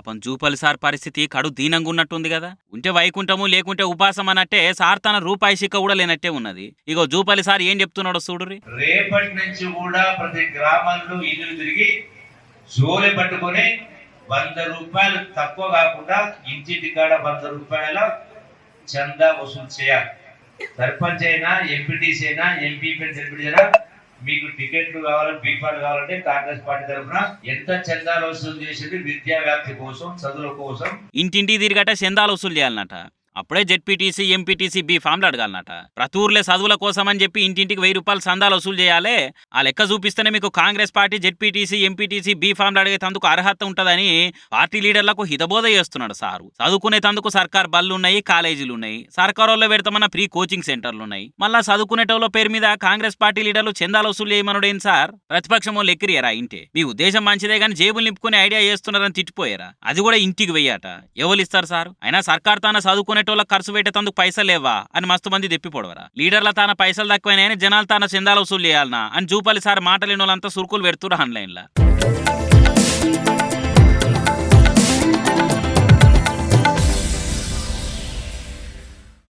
పాపం జూపల్లి సార్ పరిస్థితి కడు దీనంగా ఉన్నట్టుంది కదా. ఉంటే వైకుంఠము లేకుంటే ఉపాసం అన్నట్టే సార్ తన రూపాయి సిక్క కూడా లేనట్టే ఉన్నది. ఇగో జూపల్లి సార్ ఏం చెప్తున్నాడో చూడుర్రి. రేపటి నుంచి కూడా ప్రతి గ్రామంలో ఇల్లు తిరిగి జోలె పట్టుకొని 100 రూపాయలు తక్కువ కాకుండా ఇంటింటి కాడ 100 రూపాయల చందా వసూలు చేయాలి. సర్పంచ్ అయినా ఎంపీటీసీ అయినా ఎంపీ అయినా మీకు టికెట్లు కావాలి, బీఫాలు కావాలంటే కాంగ్రెస్ పార్టీ తరఫున ఎంత చందాలు వసూలు చేసేది విద్యా వ్యాప్తి కోసం, చదువుల కోసం ఇంటింటి తిరిగట చందాలు వసూలు చేయాలన్నట. అప్పుడే జెడ్పీటీసీ ఎంపీటీసీ బి ఫామ్లు అడగాలన్నట. ప్రతి ఊర్లే చదువుల కోసం అని చెప్పి ఇంటింటికి 1000 రూపాయలు చందాలు వసూలు చేయాలి. ఆ లెక్క చూపిస్తేనే మీకు Congress party ZPTC MPTC B ఫామ్లు అడిగేందుకు అర్హత ఉంటదని పార్టీ లీడర్లకు హితబోధ చేస్తున్నాడు సారు. చదువుకునేందుకు సర్కార్ బళ్ళున్నాయి, కాలేజీలు ఉన్నాయి, సర్కారులో పెడతామన్న ఫ్రీ కోచింగ్ సెంటర్లు ఉన్నాయి. మళ్ళా చదువుకునేటోళ్ళ పేరు మీద కాంగ్రెస్ పార్టీ లీడర్లు చందాలు వసూలు చేయమనుడేం సార్? ప్రతిపక్షం వాళ్ళు ఎక్కిరియరా ఇంటే? మీ ఉద్దేశం మంచిదే గానీ జేబులు నింపుకునే ఐడియా చేస్తున్నారని తిట్టిపోయారా? అది కూడా ఇంటికి వెయ్యాట. ఎవరు ఇస్తారు సార్? అయినా సర్కార్ తాన చదువుకునే ఖర్చు పెట్టేందుకు పైసలు లేవా అని మస్తు మంది తెప్పిపోడవరా. లీడర్ల తాన పైసలు తక్కువైనా జనాలు తాన చందాలు వసూలు చేయాలనా అని జూపల్లి సార్ మాటలేని వాళ్ళంతా సురుకులు పెడుతున్నారు ఆన్లైన్లో.